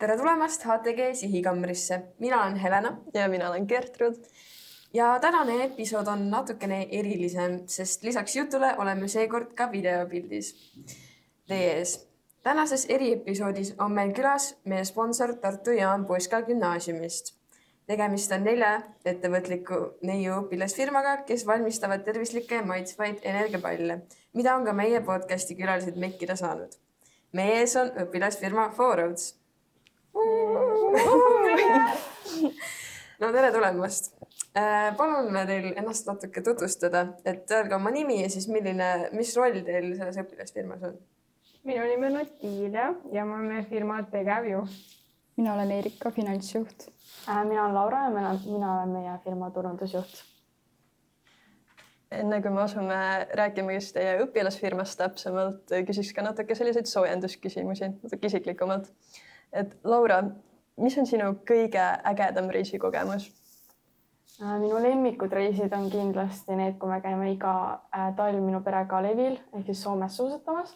Tere tulemast HTG Sihikambrisse. Mina olen Helena. Ja mina olen Gertrud. Ja tänane episood on natukene erilisem, sest lisaks jutule oleme seekord ka videopildis teie ees. Tänases eriepisoodis on meil külas meie sponsor Tartu Jaan Poska gümnaasiumist. Tegemist on 4 ettevõtliku neiu õpilasfirmaga, kes valmistavad tervislikke maitsvaid energiapalle, mida on ka meie podcasti külalised mekkida saanud. Meie ees on õpilasfirma Four Roads. No tere tulemast. Palun teil ennast natuke tutvustada, et öelge oma nimi ja siis mis roll teil selles õpilasfirmas on? Minu nimi on Otiilia ja ma olen meie firma tegevjuht. Mina olen Erika, finantsjuht. Mina olen Laura ja mina olen meie firma turundusjuht. Enne kui me asume rääkima teie õpilasfirmast täpsemalt, küsiks ka natuke selliseid soojendusküsimusi, natuke isiklikumalt. Et Laura, mis on sinu kõige ägedam reisikogemus? Minu lemmikud reisid on kindlasti need, kui me käime iga talv minu perega Levil ehk siis Soomes suusatamas.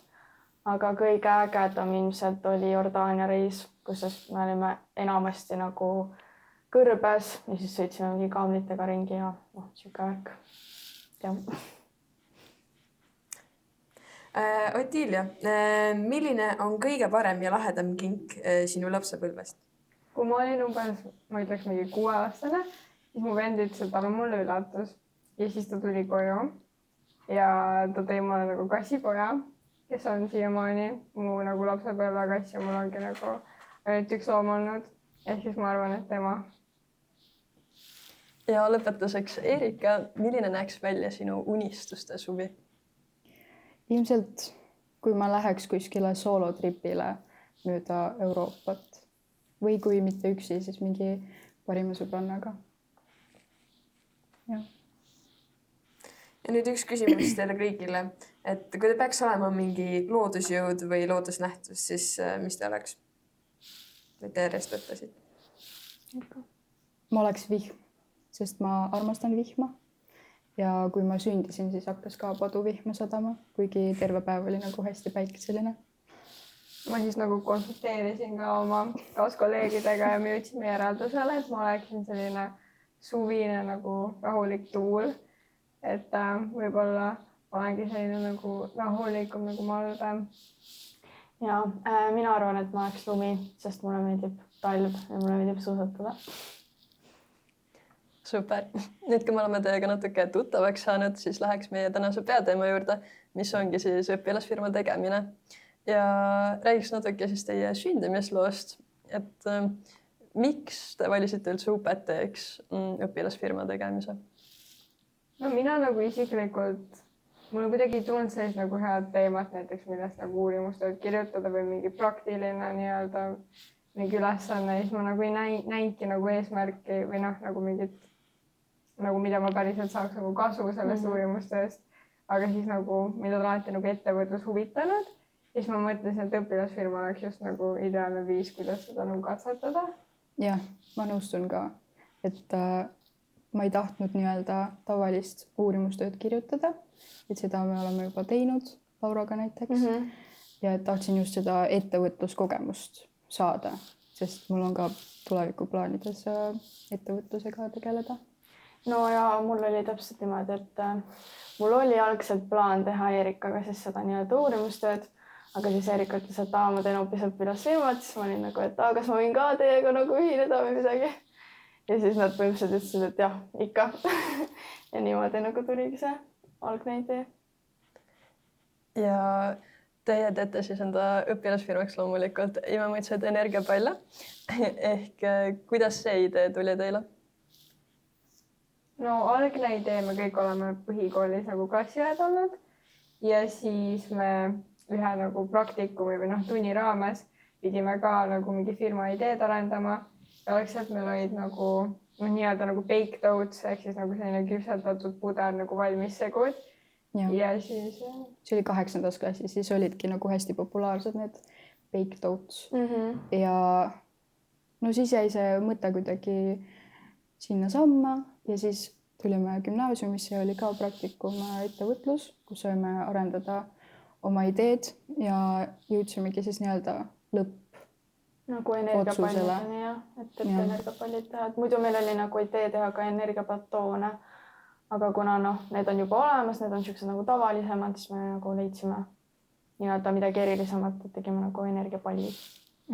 Aga kõige ägedam ilmselt oli Jordaania reis, kus me olime enamasti nagu kõrbes ja siis sõitsime mingi kaamlitega ringi ja siuke värk. Otiilia, milline on kõige parem ja lahedam kink sinu lapsepõlvest? Kui ma olin umbes, ma ütleks mingi 6-aastane, siis mu vend ütles, et tal on mulle üllatus. Ja siis ta tuli koju ja ta tõi mulle nagu kassipoja, kes on siiamaani mu nagu lapsepõlve kass ja mul ongi nagu ainult üks loom olnud. Ehk siis ma arvan, et tema. Ja lõpetuseks, Erika, milline näeks välja sinu unistuste suvi? Ilmselt, kui ma läheks kuskile soolotripile mööda Euroopat või kui mitte üksi, siis mingi parima sõbrannaga. Ja nüüd üks küsimus teile kõigile, et kui te peaks olema mingi loodusjõud või loodusnähtus, siis mis te oleks? Võite järjest võttasid. Ma oleks vihm, sest ma armastan vihma. Ja kui ma sündisin, siis hakkas ka paduvihma sadama, kuigi terve päev oli nagu hästi päikeseline. Ma siis nagu konsulteerisin ka oma kaaskolleegidega ja me jõudsime järeldusele, et ma oleksin selline suvine nagu rahulik tuul. Et võib-olla olengi selline nagu rahulikum nagu malbe. Ja mina arvan, et ma oleks lumi, sest mulle meeldib talv ja mulle meeldib suusatada. Super. Nüüd, kui me oleme teiega natuke tuttavaks saanud, siis läheks meie tänase peateema juurde, mis ongi siis õpilasfirma tegemine. Ja räägiks natuke siis teie sündimisloost, et miks te valisite üldse UPT-ks õpilasfirma tegemise? No mina nagu isiklikult, mul on kuidagi tulnud sellist nagu head teemat näiteks, millest nagu uurimustööd kirjutada või mingi praktiline nii-öelda mingi ülesanne. Siis ma nagu ei näinudki nagu eesmärki või nagu mingit, nagu mida ma päriselt saaks nagu kasu sellest uurimustööst. Aga siis nagu, mida on alati nagu ettevõtlus huvitanud. Siis ma mõtlesin, et õpilasfirma oleks just nagu ideaalne viis, kuidas seda nagu katsetada. Jah, ma nõustun ka, et ma ei tahtnud nii-öelda tavalist uurimustööd kirjutada, et seda me oleme juba teinud Lauraga näiteks. Ja et tahtsin just seda ettevõtluskogemust saada, sest mul on ka tulevikuplaanides ettevõtlusega tegeleda. No ja mul oli täpselt niimoodi, et mul oli algselt plaan teha Erikaga siis seda nii-öelda uurimustööd, aga siis Erika ütles, et ma teen hoopis õpilasfirmat, siis ma olin nagu, et kas ma võin ka teiega nagu ühineda või midagi. Ja siis nad põhimõtteliselt ütlesid, et jah, ikka. Ja niimoodi nagu tuligi see algne idee. Ja teie teete siis enda õpilasfirmaks loomulikult imemaitseid energiapalle. Ehk kuidas see idee tuli teile? No algne idee me kõik oleme põhikoolis nagu klassiõed olnud ja siis me ühe nagu praktikumi või tunni raames pidime ka nagu mingi firma ideed arendama. Ja algselt meil olid nagu nii-öelda nagu baked oats ehk siis nagu selline küpsetatud puder nagu valmis segud. Ja siis... See oli 8. klassis, siis olidki nagu hästi populaarsed need baked oats. Ja no siis jäi see mõte kuidagi sinna samma ja siis tulime gümnaasiumisse ja oli ka praktikum ettevõtlus, kus saime arendada oma ideed ja jõudsimegi siis nii-öelda nagu Otsusele. energiapallideni jah, et Jah. energiapallid teha, et muidu meil oli nagu idee teha ka energiabatoone. aga kuna need on juba olemas, need on siuksed nagu tavalisemad, siis me nagu leidsime nii-öelda midagi erilisemat, et tegime nagu energiapallid.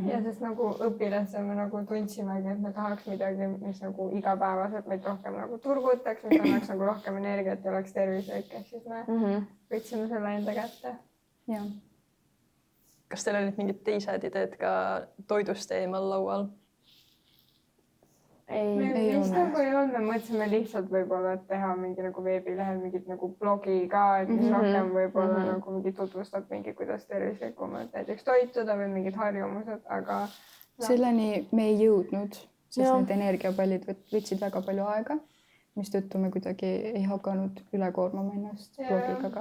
ja sest nagu õpilasena me nagu tundsimegi, et me tahaks midagi, mis nagu igapäevaselt meid rohkem nagu turgutaks, mis annaks nagu rohkem energiat ja oleks tervislik, ehk siis me võtsime selle enda kätte. jah. kas teil olid mingid teised ideed ka toidust eemal laual? ei, Ei vist ole. nagu ei olnud, me mõtlesime lihtsalt võib-olla et teha mingi nagu veebilehel mingit nagu blogi ka, et mis rohkem võib-olla nagu mingi tutvustab mingi, kuidas tervislikumalt näiteks toituda või mingid harjumused, aga selleni me ei jõudnud, sest Jah. need energiapallid võtsid väga palju aega, mistõttu me kuidagi ei hakanud üle koormama ennast Jaa. blogiga ka.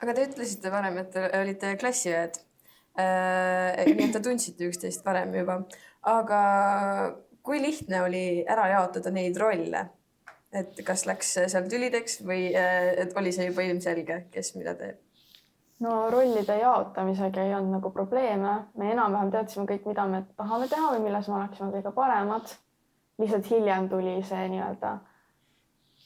aga te ütlesite varem, et te olite klassiõed. Nii et te tundsite üksteist varem juba. Aga kui lihtne oli ära jaotada neid rolle? Et kas läks seal tülideks või et oli see juba ilmselge, kes mida teeb? no rollide jaotamisega ei olnud nagu probleeme. Me enam-vähem teadsime kõik, mida me tahame teha või milles me oleksime kõige paremad. Lihtsalt hiljem tuli see nii-öelda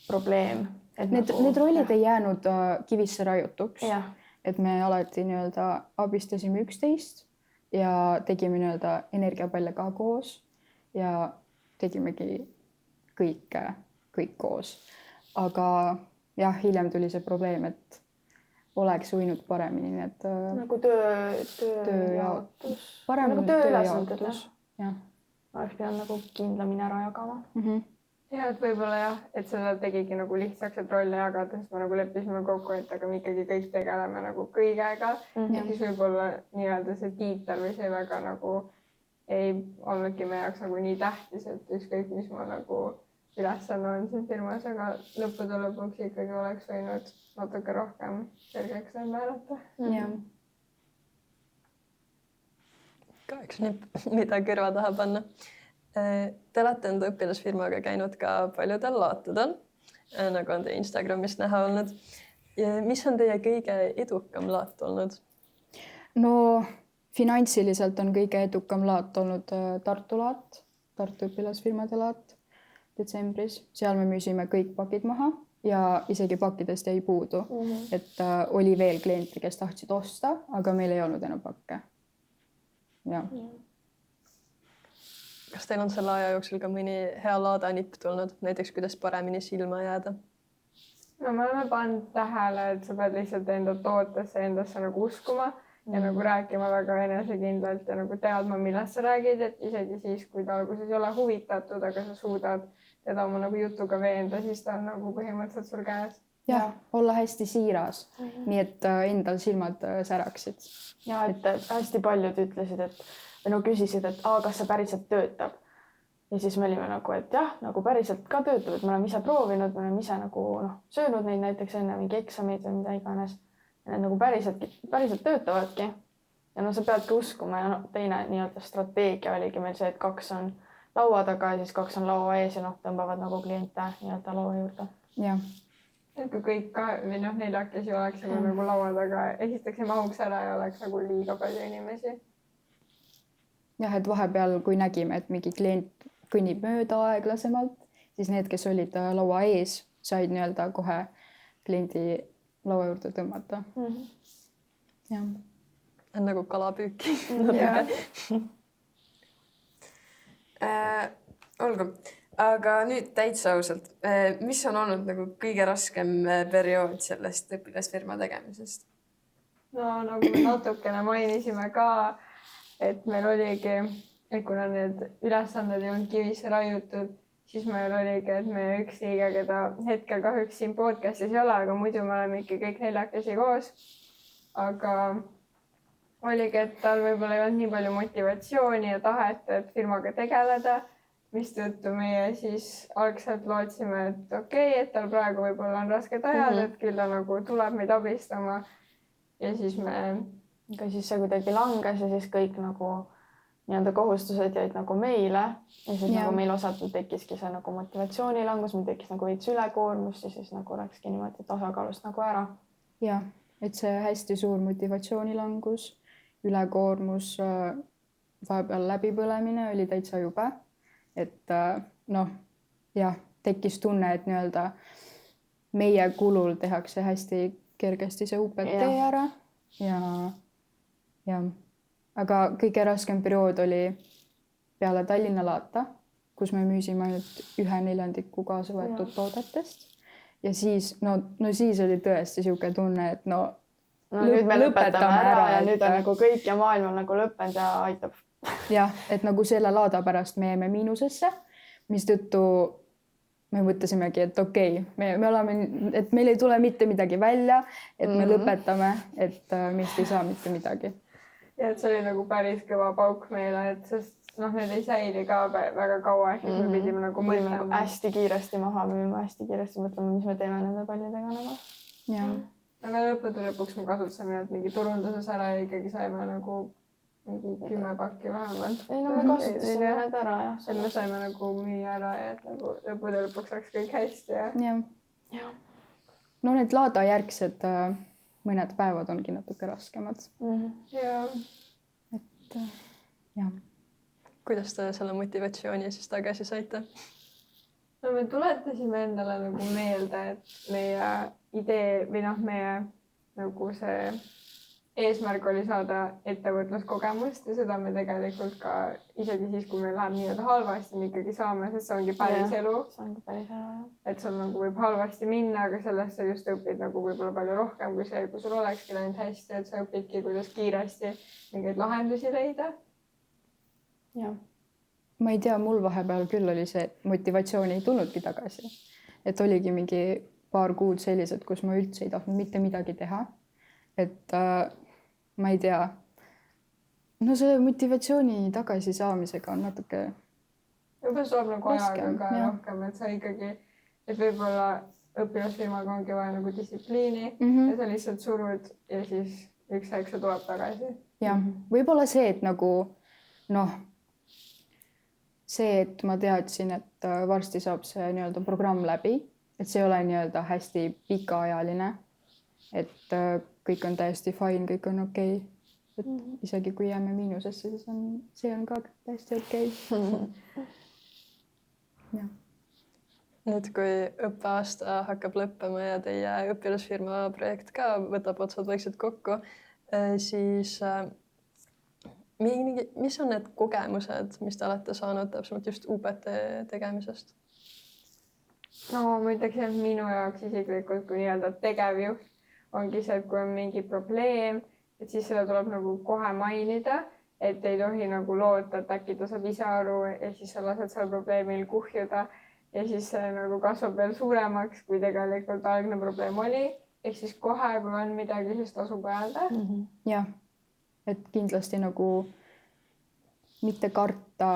probleem. Need rollid ei jäänud kivisse raiutuks. Jah. Et me alati nii-öelda abistasime üksteist ja tegime nii-öelda energiapalle ka koos ja tegimegi kõik koos. aga jah, hiljem tuli see probleem, et oleks võinud paremini need nagu tööjaotus. parem nagu tööülesanded. jah. Oleks pidanud nagu kindlamini ära jagama. ja et võib-olla jah, et seda tegigi nagu lihtsaks, et rolle jagada, sest me nagu leppisime kokku, et aga me ikkagi kõik tegeleme nagu kõigega ja siis võib-olla nii-öelda see tiitel või see väga nagu ei olnudki meie jaoks nagu nii tähtis, et ükskõik, mis ma nagu ülesanne on siin firmas, aga lõppude lõpuks ikkagi oleks võinud natuke rohkem selgeks määrata. jah. ka üks nipp, mida kõrva taha panna. Te olete enda õpilasfirmaga käinud ka paljudel laatudel, nagu on teie Instagramist näha olnud. Mis on teie kõige edukam laat olnud? no finantsiliselt on kõige edukam laat olnud Tartu laat, Tartu õpilasfirmade laat detsembris. seal me müüsime kõik pakid maha ja isegi pakkidest jäi puudu. Et oli veel kliente, kes tahtsid osta, aga meil ei olnud enam pakke. jah. Kas teil on selle aja jooksul ka mõni hea laadanipp tulnud, näiteks kuidas paremini silma jääda? no me oleme pannud tähele, et sa pead lihtsalt enda tootesse endasse nagu uskuma ja nagu rääkima väga enesekindlalt ja nagu teadma, millest sa räägid, et isegi siis, kui ta alguses ei ole huvitatud, aga sa suudad teda oma nagu jutuga veenda, siis ta on nagu põhimõtteliselt sul käes. jah, olla hästi siiras, nii et endal silmad säraksid. ja et hästi paljud ütlesid, et või no küsisid, et kas see päriselt töötab. ja siis me olime nagu, et jah, nagu päriselt ka töötab, et me oleme ise proovinud, me oleme ise nagu söönud neid näiteks enne mingi eksameid või mida iganes. Ja need nagu päriselt töötavadki. Ja sa peadki uskuma ja teine nii-öelda strateegia oligi meil see, et 2 on laua taga ja siis 2 on laua ees ja tõmbavad nagu kliente nii-öelda laua juurde. jah. et kui kõik ka või neljakesi oleksime nagu laua taga, esiteks ei mahuks ära ja oleks nagu liiga palju inimesi. jah, et vahepeal, kui nägime, et mingi klient kõnnib mööda aeglasemalt, siis need, kes olid laua ees, said nii-öelda kohe kliendi laua juurde tõmmata. jah. Nagu kalapüüki. Olgu, aga nüüd täitsa ausalt, mis on olnud nagu kõige raskem periood sellest õpilasfirma tegemisest? no nagu me natukene mainisime ka, et meil oligi, et kuna need ülesanded ei olnud kivisse raiutud, siis meil oligi, et meie üks liige, keda hetkel kahjuks siin podcastis ei ole, aga muidu me oleme ikka kõik 4 koos. aga oligi, et tal võib-olla ei olnud nii palju motivatsiooni ja tahet, et firmaga tegeleda, mistõttu meie siis algselt lootsime, et okei, et tal praegu võib-olla on rasked ajad, et küll ta nagu tuleb meid abistama. ja siis me aga siis see kuidagi langes ja siis kõik nagu nii-öelda kohustused jäid nagu meile ja siis nagu meil osatul tekkiski see nagu motivatsioonilangus, meil tekkis nagu veits ülekoormust ja siis nagu läkski niimoodi tasakaalust nagu ära. jah, et see hästi suur motivatsioonilangus, ülekoormus, vahepeal läbipõlemine oli täitsa jube. Et noh, jah, tekkis tunne, et nii-öelda meie kulul tehakse hästi kergesti see UPT ära ja aga kõige raskem periood oli peale Tallinna laata, kus me müüsime ainult 1/4 kaasa võetud toodetest ja siis siis oli tõesti niisugune tunne, et nüüd me lõpetame ära ja nüüd on nagu kõik ja maailm on nagu lõppenud ja aitab. Jah, et nagu selle laada pärast me jäime miinusesse, mistõttu me mõtlesimegi, et okei, me oleme, et meil ei tule mitte midagi välja, et me lõpetame, et meist ei saa mitte midagi. Ja et see oli nagu päris kõva pauk meile, et sest need ei säili ka väga kaua, ehk me pidime nagu mõtlema. Hästi kiiresti maha, me pidime hästi kiiresti mõtlema, mis me teeme nende pallidega nagu. Ja. Aga lõpuks me kasutasime mingi turunduses ära ja ikkagi saime nagu mingi 10 pakki vähemalt. Ei, me kasutasime need ära, jah. Et me saime nagu müüa ära ja et nagu lõpuks läks kõik hästi. Ja. No need laadajärgsed mõned päevad ongi natuke raskemad. Ja. Et jah. Kuidas te selle motivatsiooni siis tagasi saite? No me tuletasime endale nagu meelde, et meie idee või meie nagu see eesmärk oli saada ettevõtluskogemust ja seda me tegelikult ka isegi siis, kui meil läheb nii-öelda halvasti, me ikkagi saame, sest see ongi päris elu. See ongi päris elu, jah. Et sul nagu võib halvasti minna, aga sellest sa just õpid nagu võib-olla palju rohkem kui see, kui sul olekski läinud hästi, et sa õpidki, kuidas kiiresti mingeid lahendusi leida. Jah. Ma ei tea, mul vahepeal küll oli see, et motivatsioon ei tulnudki tagasi. Et oligi mingi paar kuud sellised, kus ma üldse ei tahtnud mitte midagi teha. Et ma ei tea, see motivatsiooni tagasi saamisega on natuke Juba tuleb nagu ajaga ka jah. rohkem, et sa ikkagi, et võib-olla õpilasfirmaga ongi vaja nagu distsipliini ja sa lihtsalt surud ja siis üks hetk see tuleb tagasi. Jah, võib-olla see, et nagu see, et ma teadsin, et varsti saab see nii-öelda programm läbi, et see ei ole nii-öelda hästi pikaajaline, et kõik on täiesti fine, kõik on okei. Et isegi kui jääme miinusesse, siis see on ka täiesti okei. Ja. Nüüd, kui õppeaasta hakkab lõppema ja teie õpilasfirma projekt ka võtab otsad vaikselt kokku, siis mis on need kogemused, mis te olete saanud täpsemalt just UPT tegemisest? No ma ütleks, et minu jaoks isiklikult kui nii-öelda tegevjuht ongi see, et kui on mingi probleem, et siis seda tuleb nagu kohe mainida, et ei tohi nagu loota, et äkki ta saab ise aru ja siis sa lased seal probleemil kuhjuda ja siis see nagu kasvab veel suuremaks, kui tegelikult algne probleem oli. Ehk siis kohe, kui on midagi, siis tasub öelda. Jah, et kindlasti nagu mitte karta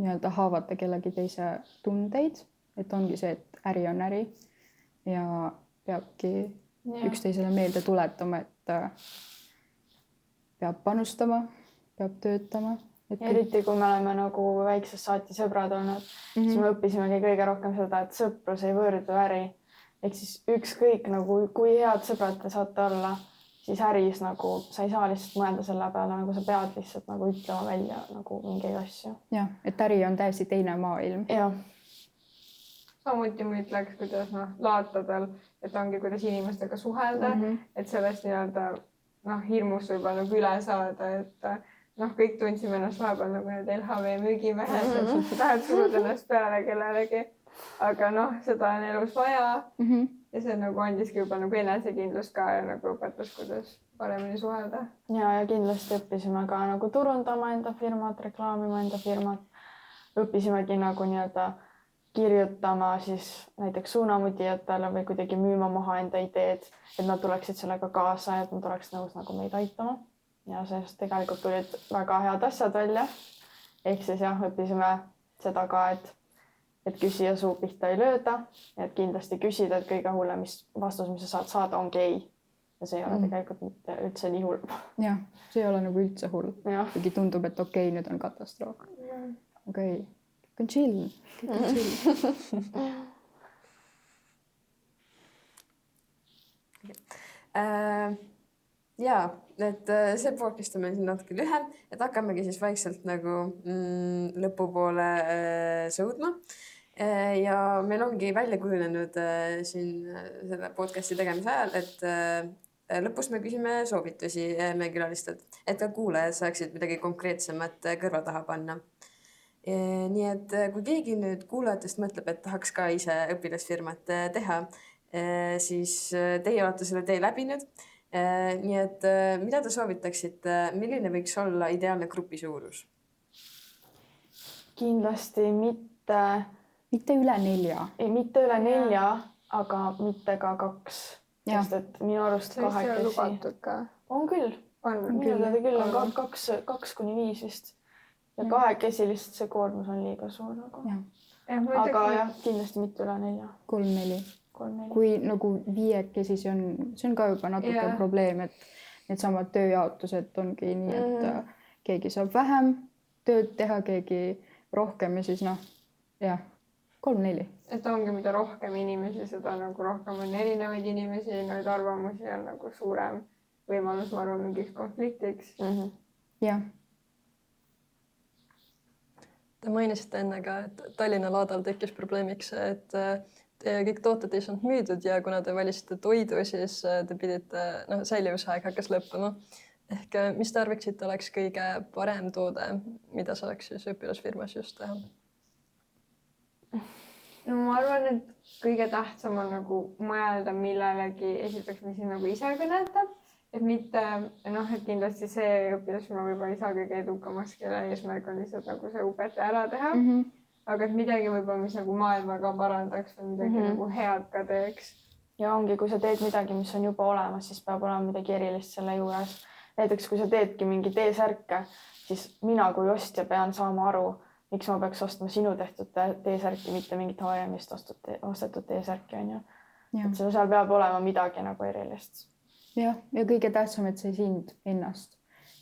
nii-öelda haavata kellegi teise tundeid, et ongi see, et äri on äri ja peabki üksteisele meelde tuletama, et peab panustama, peab töötama. Eriti kui me oleme nagu väiksest saati sõbrad olnud, siis me õppisimegi kõige rohkem seda, et sõprus ei võrdu äri. Ehk siis ükskõik nagu, kui head sõbrad te saate olla, siis äris nagu sa ei saa lihtsalt mõelda selle peale, nagu sa pead lihtsalt nagu ütlema välja nagu mingeid asju. Jah, et äri on täiesti teine maailm. Jah. Samuti ma ütleks, kuidas laatadel, et ongi, kuidas inimestega suhelda, et sellest nii-öelda hirmust võib-olla nagu üle saada, et kõik tundsime ennast vahepeal nagu need LHV müügimehed, et sa tahad suruda ennast peale kellelegi, aga seda on elus vaja ja see nagu andiski juba nagu enesekindlust ka ja nagu õpetus, kuidas paremini suhelda. Ja kindlasti õppisime ka nagu turundama enda firmat, reklaamima enda firmat, õppisimegi nagu nii-öelda kirjutama siis näiteks suunamudijatele või kuidagi müüma maha enda ideed, et nad tuleksid sellega kaasa, et nad oleks nõus nagu meid aitama. Ja sellest tegelikult tulid väga head asjad välja. Ehk siis õppisime seda ka, et küsija suu pihta ei lööda, et kindlasti küsida, et kõige hullem vastus, mis sa saad saada, ongi ei. Ja see ei ole tegelikult mitte üldse nii hull. Jah, see ei ole nagu üldse hull. Kuigi tundub, et okei, nüüd on katastroof. Aga ei. Kõik on chill. jaa, et see podcast on meil siin natuke lühem, et hakkamegi siis vaikselt nagu lõpupoole sõudma. Ja meil ongi välja kujunenud siin selle podcasti tegemise ajal, et lõpus me küsime soovitusi meie külalistelt, et ka kuulajad saaksid midagi konkreetsemat kõrva taha panna. Nii et kui keegi nüüd kuulajatest mõtleb, et tahaks ka ise õpilasfirmat teha, siis teie olete selle tee läbinud. Nii et mida te soovitaksite, milline võiks olla ideaalne grupi suurus? kindlasti mitte üle 4. ei, mitte üle 4, aga mitte ka 2. Jah. Sest et minu arust see ei ole 2 lubatud ka. on küll. Minu teada küll on 2-5 vist. Ja 2 lihtsalt see koormus on liiga suur nagu. Aga jah, kindlasti mitte üle 4. 3-4. 3-4. Kui nagu 5, see on ka juba natuke probleem, et needsamad tööjaotused ongi nii, et keegi saab vähem tööd teha, keegi rohkem ja siis jah, 3-4. Et ongi, mida rohkem inimesi, seda nagu rohkem on erinevaid inimesi, neid arvamusi on nagu suurem võimalus, ma arvan, mingiks konfliktiks. Jah. Te mainisite enne ka, et Tallinna laadal tekkis probleemiks, et teie kõik tooted ei saanud müüdud ja kuna te valisite toidu, siis te pidite, säilivusaeg hakkas lõppema. Ehk mis te arvaksite oleks kõige parem toode, mida saaks siis õpilasfirmas just teha? No ma arvan, et kõige tähtsam on nagu mõelda millelegi esiteks, mis nagu ise kõnetab. Et mitte, et kindlasti see õpilasfirma võib-olla ei saa kõige edukamaks, kelle eesmärk on lihtsalt nagu see UPT ära teha. Aga et midagi võib-olla, mis nagu maailma ka parandaks või midagi nagu head ka teeks. Ja ongi, kui sa teed midagi, mis on juba olemas, siis peab olema midagi erilist selle juures. Näiteks, kui sa teedki mingi T-särke, siis mina kui ostja pean saama aru, miks ma peaks ostma sinu tehtud T-särki, mitte mingit H&M-ist ostetud T-särki, on ju. Et seal peab olema midagi nagu erilist. Jah, ja kõige tähtsam, et see sind ennast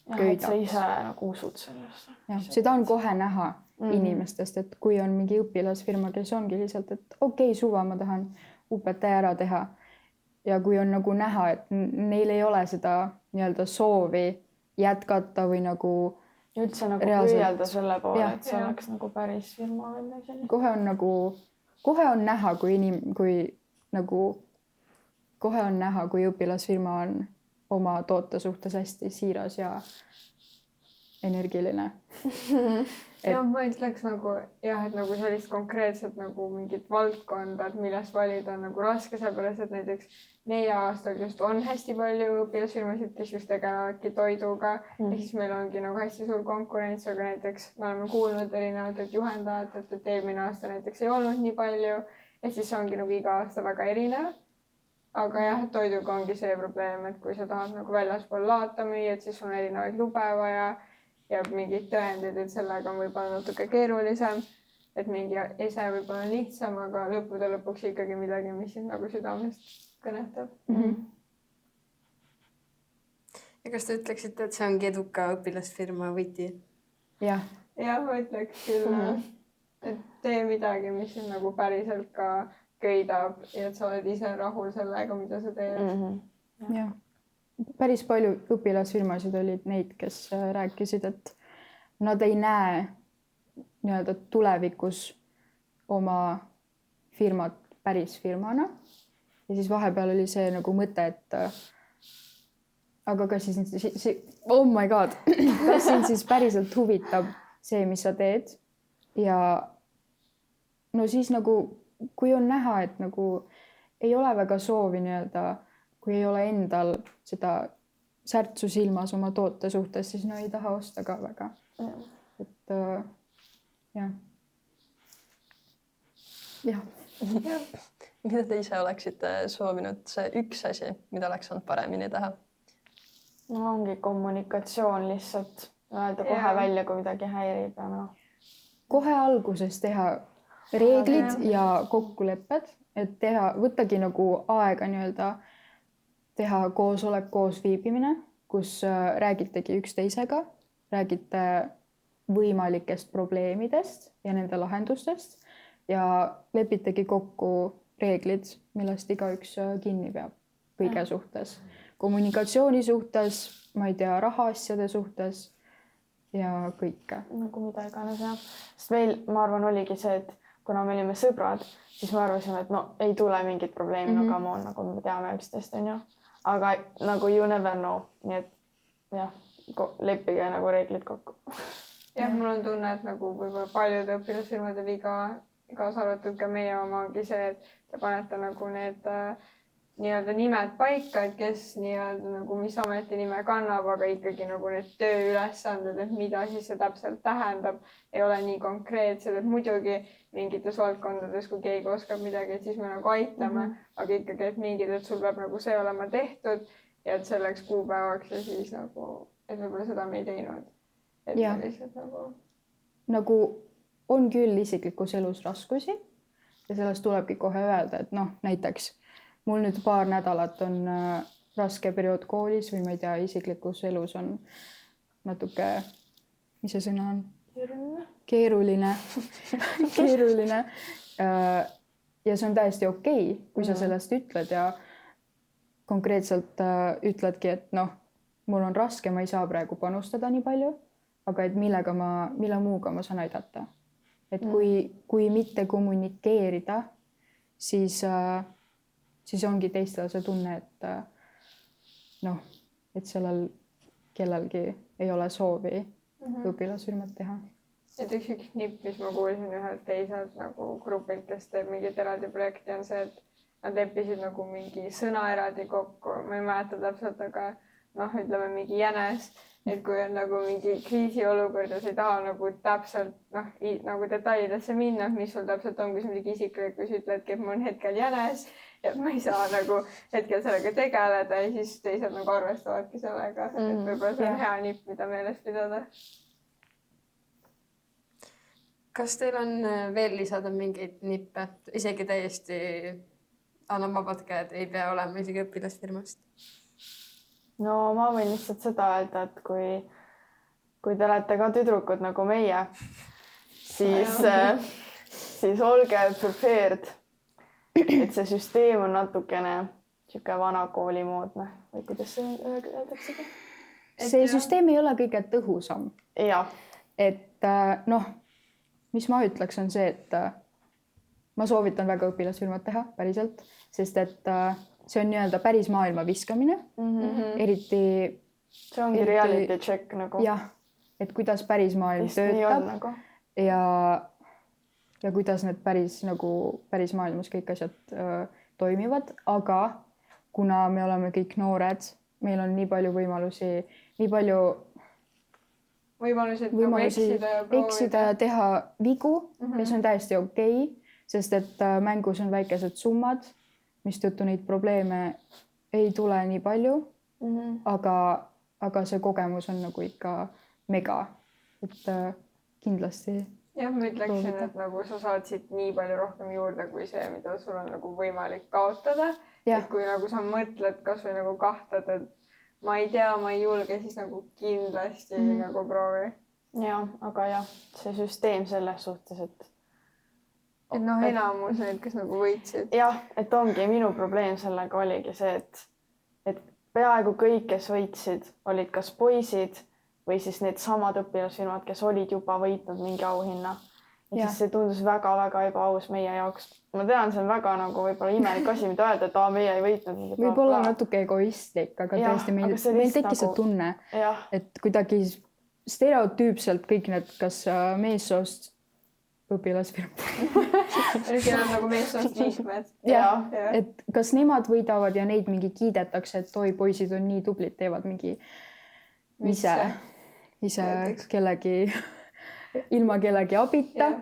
köidab. Et sa ise nagu usud sellest. Seda on kohe näha inimestest, et kui on mingi õpilasfirma, kes ongi lihtsalt, et okei, suva, ma tahan UPT ära teha. Ja kui on nagu näha, et neil ei ole seda nii-öelda soovi jätkata või nagu üldse nagu püüelda selle poole, et see oleks nagu päris firma või midagi. Kohe on näha, kui õpilasfirma on oma toote suhtes hästi siiras ja energiline. Ma ütleks nagu jah, et nagu sellist konkreetset nagu mingit valdkonda, et millest valida on nagu raske, sellepärast, et näiteks meie aastal just on hästi palju õpilasfirmasid, kes just tegelevadki toiduga. Ja siis meil ongi nagu hästi suur konkurents, aga näiteks me oleme kuulnud erinevatelt juhendajatelt, et eelmine aasta näiteks ei olnud nii palju. Ja siis ongi nagu iga aasta väga erinev. Aga jah, toiduga ongi see probleem, et kui sa tahad nagu väljaspool laata müüa, et siis on erinevaid lube vaja ja mingid tõendid, et sellega on võib-olla natuke keerulisem, et mingi ese võib-olla on lihtsam, aga lõppude lõpuks ikkagi midagi, mis siis nagu südamest kõnetab. Ja kas te ütleksite, et see ongi eduka õpilasfirma võti? Jah. Jah, ma ütleks küll, et tee midagi, mis siis nagu päriselt ka köidab ja et sa oled ise rahul sellega, mida sa teed. Jah. Päris palju õpilasfirmasid olid neid, kes rääkisid, et nad ei näe nii-öelda tulevikus oma firmat päris firmana. Ja siis vahepeal oli see nagu mõte, et aga kas siis, oh my god, kas sind siis päriselt huvitab see, mis sa teed? Ja no siis nagu kui on näha, et nagu ei ole väga soovi nii-öelda, kui ei ole endal seda särtsu silmas oma toote suhtes, siis no ei taha osta ka väga. Et jah. Mida te ise oleksite soovinud see üks asi, mida oleks olnud paremini teha? No ongi kommunikatsioon lihtsalt. Öelda kohe välja, kui midagi häirib. Kohe alguses teha reeglid ja kokkulepped, et võttagi nagu aega nii-öelda teha koosolek, koos viibimine, kus räägitegi üksteisega, räägite võimalikest probleemidest ja nende lahendustest ja lepitegi kokku reeglid, millest igaüks kinni peab kõige suhtes. kommunikatsiooni suhtes, ma ei tea, rahaasjade suhtes ja kõike. nagu mida iganes jah. Sest meil, ma arvan, oligi see, et kuna me olime sõbrad, siis me arvasime, et no ei tule mingit probleemi, no come on, nagu me teame üksteist, on ju. Aga nagu you never know, nii et jah, leppige nagu reeglid kokku. jah, mul on tunne, et nagu võib-olla paljude õpilasfirmade viga, kaasa arvatud ka meie oma ongi see, et te panete nagu need nii-öelda nimed paika, et kes nii-öelda nagu mis ametinime kannab, aga ikkagi nagu need tööülesanded, et mida siis see täpselt tähendab, ei ole nii konkreetsed, et muidugi mingites valdkondades, kui keegi oskab midagi, et siis me nagu aitame, aga ikkagi, et mingid, et sul peab nagu see olema tehtud ja et selleks kuupäevaks ja siis nagu, et võib-olla seda me ei teinud. Et ja. Lihtsalt nagu on küll isiklikus elus raskusi ja sellest tulebki kohe öelda, et noh, näiteks mul nüüd paar nädalat on raske periood koolis või ma ei tea, isiklikus elus on natuke, mis see sõna on? Keeruline. Keeruline. Ja see on täiesti okei, kui sa sellest ütled ja konkreetselt ütledki, et noh, mul on raske, ma ei saa praegu panustada nii palju, aga et mille muuga ma saan aidata. Et kui mitte kommunikeerida, siis ongi teistel see tunne, et noh, et sellel kellelgi ei ole soovi õpilasfirmat teha. et üks nipp, mis ma kuulsin ühelt teiselt nagu grupilt, kes teeb mingit eraldi projekti, on see, et nad leppisid nagu mingi sõna eraldi kokku, ma ei mäleta täpselt, aga noh, ütleme mingi jänes, et kui on nagu mingi kriisiolukord ja sa ei taha nagu täpselt nagu detailidesse minna, mis sul täpselt on, kui sa midagi isiklikus ütledki, et mul on hetkel jänes ja ma ei saa nagu hetkel sellega tegeleda ja siis teised nagu arvestavadki sellega, et võib-olla see on hea nipp, mida meeles pidada. Kas teil on veel lisada mingeid nippe? Isegi täiesti annan vabad käed, ei pea olema isegi õpilasfirmast. No ma võin lihtsalt seda öelda, et kui te olete ka tüdrukud nagu meie, siis olge prepared, et see süsteem on natukene sihuke vana koolimoodne või kuidas see öeldaksegi? See süsteem ei ole kõige tõhusam. Ja. Et noh, mis ma ütleks on see, et ma soovitan väga õpilasfirmat teha päriselt, sest et see on nii-öelda päris maailma viskamine, eriti... See ongi reality check nagu. Jah, et kuidas päris maailm töötab nagu. ja kuidas need päris maailmas kõik asjad toimivad, aga kuna me oleme kõik noored, meil on nii palju võimalusi, nii palju võimalusi eksida ja teha vigu ja see on täiesti okei, sest et mängus on väikesed summad, mistõttu neid probleeme ei tule nii palju, aga see kogemus on nagu ikka mega, et kindlasti. Jah, ma ütleksin, et nagu sa saad siit nii palju rohkem juurde kui see, mida sul on nagu võimalik kaotada. Et kui nagu sa mõtled kas või nagu kahtled, et ma ei tea, ma ei julge, siis nagu kindlasti nagu proovi. Ja, aga jah, see süsteem selles suhtes, et noh, enamus need, kes nagu võitsid. Jah, et ongi minu probleem sellega oligi see, et peaaegu kõik, kes võitsid, olid kas poisid või siis need samad õpilasfirmad, kes olid juba võitnud mingi auhinna. Ja siis see tundus väga-väga ebaaus meie jaoks. Ma tean, see on väga nagu võib-olla imelik asi, mida öelda, et meie ei võitnud. Võib-olla natuke egoistlik, aga tõesti meil tekkis see tunne, et kuidagi stereotüüpselt kõik need, kas meessoost õpilasfirma. Kell on nagu meessoost liikmed. Et kas nemad võidavad ja neid mingi kiidetakse, et oi, poisid on nii tublid, teevad mingi ise kellegi, ilma kellegi abita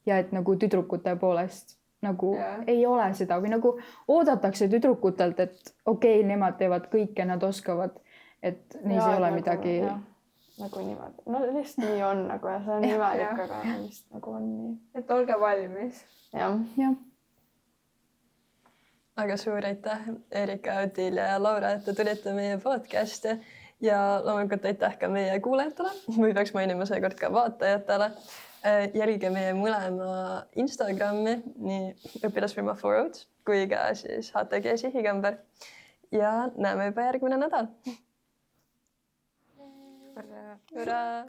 ja et nagu tüdrukute poolest nagu ei ole seda või nagu oodatakse tüdrukutelt, et okei, nemad teevad kõike, nad oskavad, et neis ei ole midagi. Nagu niimoodi. No lihtsalt nii on nagu ja see on imelik, aga lihtsalt nagu on nii. Et olge valmis. Jah. Aga suur aitäh, Erika, Odilia ja Laura, et te tulite meie podcasti ja loomulikult aitäh ka meie kuulajatele või peaks mainima seekord ka vaatajatele. Jälgige meie mõlema Instagrami, nii õpilasfirma 4Roads kui ka siis HTG Sihikamber. ja näeme juba järgmine nädal. Hurraa! Hurraa!